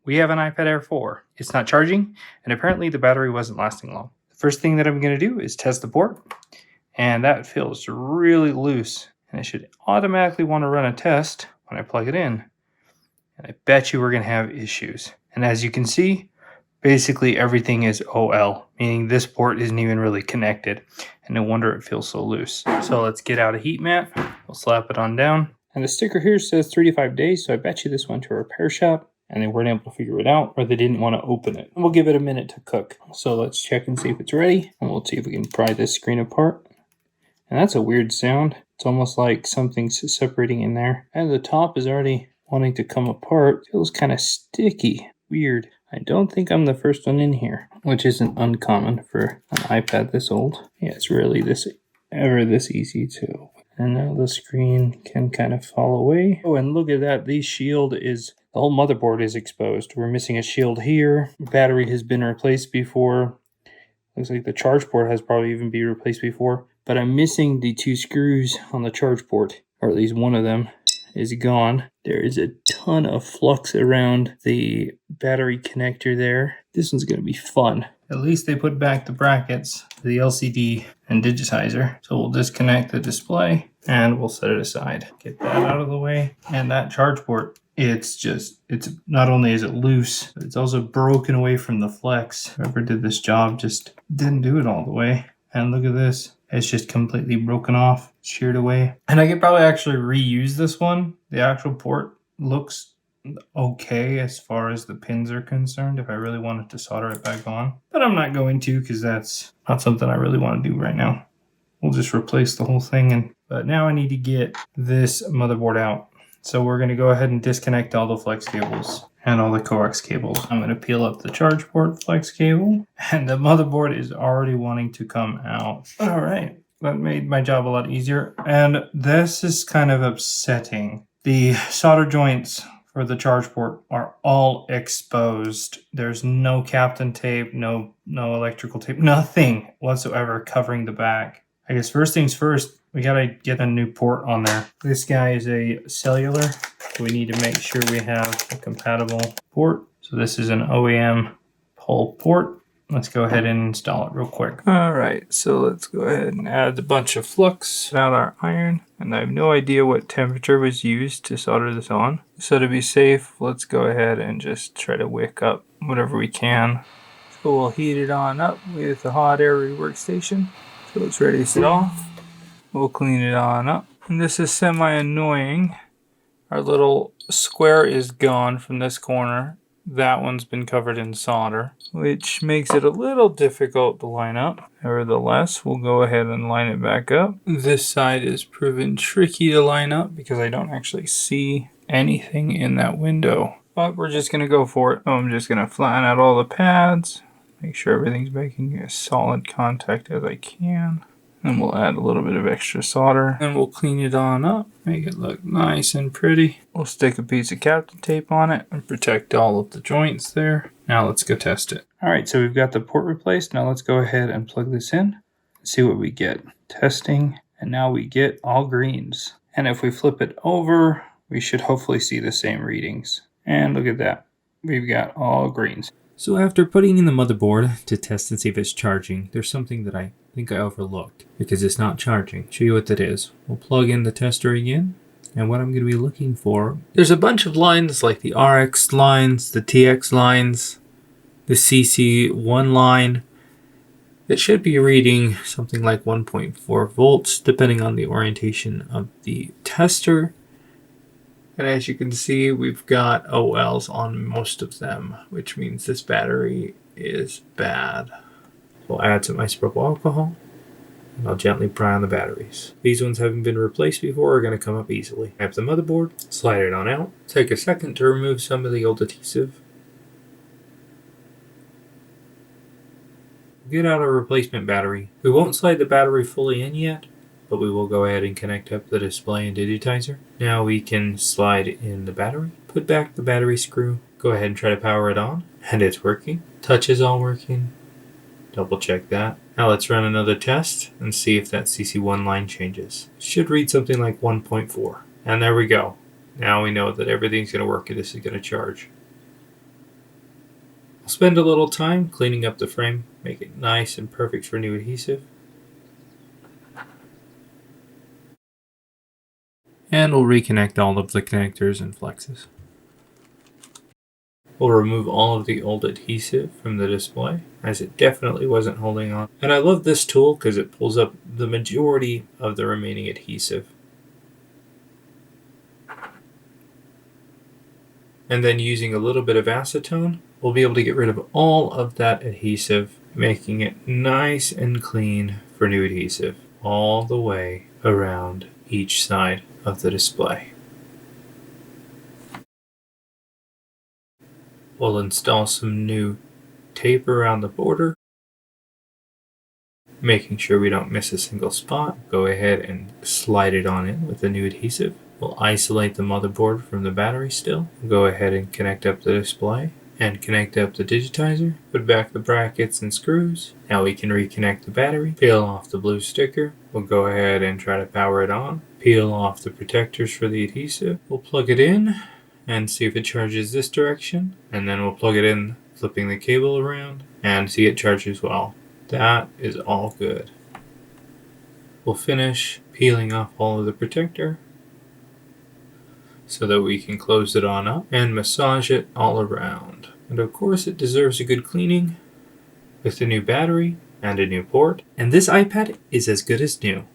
we have an iPad Air 4. It's not charging, and apparently the battery wasn't lasting long. The first thing that I'm going to do is test the port, and that feels really loose, and it should automatically want to run a test when I plug it in. And I bet you we're going to have issues. And as you can see, basically everything is OL, meaning this port isn't even really connected, and no wonder it feels so loose. So let's get out a heat mat, we'll slap it on down. And the sticker here says 3 to 5 days, so I bet you this went to a repair shop and they weren't able to figure it out, or they didn't want to open it. And we'll give it a minute to cook. So let's check and see if it's ready, and we'll see if we can pry this screen apart. And that's a weird sound. It's almost like something's separating in there. And the top is already wanting to come apart. It feels kind of sticky. Weird. I don't think I'm the first one in here, which isn't uncommon for an iPad this old. Yeah, it's really this easy to open. And now the screen can kind of fall away. Oh, and look at that. The whole motherboard is exposed. We're missing a shield here. Battery has been replaced before. Looks like the charge port has probably even been replaced before. But I'm missing the 2 screws on the charge port, or at least one of them is gone. There is a ton of flux around the battery connector there. This one's going to be fun. At least they put back the brackets, the LCD and digitizer. So we'll disconnect the display and we'll set it aside. Get that out of the way. And that charge port, it's not only is it loose, but it's also broken away from the flex. Whoever did this job just didn't do it all the way. And look at this. It's just completely broken off, sheared away. And I could probably actually reuse this one. The actual port looks okay as far as the pins are concerned if I really wanted to solder it back on. But I'm not going to, because that's not something I really want to do right now. We'll just replace the whole thing. But now I need to get this motherboard out. So we're going to go ahead and disconnect all the flex cables and all the coax cables. I'm going to peel up the charge port flex cable, and the motherboard is already wanting to come out. All right, that made my job a lot easier. And this is kind of upsetting. The solder joints for the charge port are all exposed. There's no Kapton tape, no electrical tape, nothing whatsoever covering the back. I guess first things first, we gotta get a new port on there. This guy is a cellular. We need to make sure we have a compatible port. So this is an OEM pull port. Let's go ahead and install it real quick. All right, so let's go ahead and add a bunch of flux out our iron. And I have no idea what temperature was used to solder this on. So to be safe, let's go ahead and just try to wick up whatever we can. So we'll heat it on up with a hot air workstation. So it's ready to set off. We'll clean it on up. And this is semi-annoying. Our little square is gone from this corner. That one's been covered in solder, which makes it a little difficult to line up. Nevertheless, we'll go ahead and line it back up. This side is proven tricky to line up because I don't actually see anything in that window. But we're just going to go for it. I'm just going to flatten out all the pads. Make sure everything's making as solid contact as I can. And we'll add a little bit of extra solder. And we'll clean it on up. Make it look nice and pretty. We'll stick a piece of Kapton tape on it and protect all of the joints there. Now let's go test it. Alright, so we've got the port replaced. Now let's go ahead and plug this in. See what we get. Testing. And now we get all greens. And if we flip it over, we should hopefully see the same readings. And look at that. We've got all greens. So after putting in the motherboard to test and see if it's charging, there's something that I think I overlooked because it's not charging. Show you what that is. We'll plug in the tester again, and what I'm going to be looking for, there's a bunch of lines like the RX lines, the TX lines, the CC1 line. It should be reading something like 1.4 volts depending on the orientation of the tester. And as you can see, we've got OLs on most of them, which means this battery is bad. We'll add some isopropyl alcohol, and I'll gently pry on the batteries. These ones haven't been replaced before, are going to come up easily. Grab the motherboard, slide it on out. Take a second to remove some of the old adhesive. Get out a replacement battery. We won't slide the battery fully in yet, but we will go ahead and connect up the display and digitizer. Now we can slide in the battery, put back the battery screw, go ahead and try to power it on, and it's working. Touch is all working. Double check that. Now let's run another test and see if that CC1 line changes. It should read something like 1.4. And there we go. Now we know that everything's going to work and this is going to charge. Spend a little time cleaning up the frame, make it nice and perfect for new adhesive. And we'll reconnect all of the connectors and flexes. We'll remove all of the old adhesive from the display, as it definitely wasn't holding on. And I love this tool because it pulls up the majority of the remaining adhesive. And then using a little bit of acetone, we'll be able to get rid of all of that adhesive, making it nice and clean for new adhesive all the way around each side of the display. We'll install some new tape around the border, making sure we don't miss a single spot. Go ahead and slide it on in with the new adhesive. We'll isolate the motherboard from the battery still. Go ahead and connect up the display and connect up the digitizer. Put back the brackets and screws. Now we can reconnect the battery. Peel off the blue sticker. We'll go ahead and try to power it on. Peel off the protectors for the adhesive. We'll plug it in and see if it charges this direction. And then we'll plug it in, flipping the cable around, and see it charges well. That is all good. We'll finish peeling off all of the protector so that we can close it on up and massage it all around. And of course it deserves a good cleaning with the new battery and a new port. And this iPad is as good as new.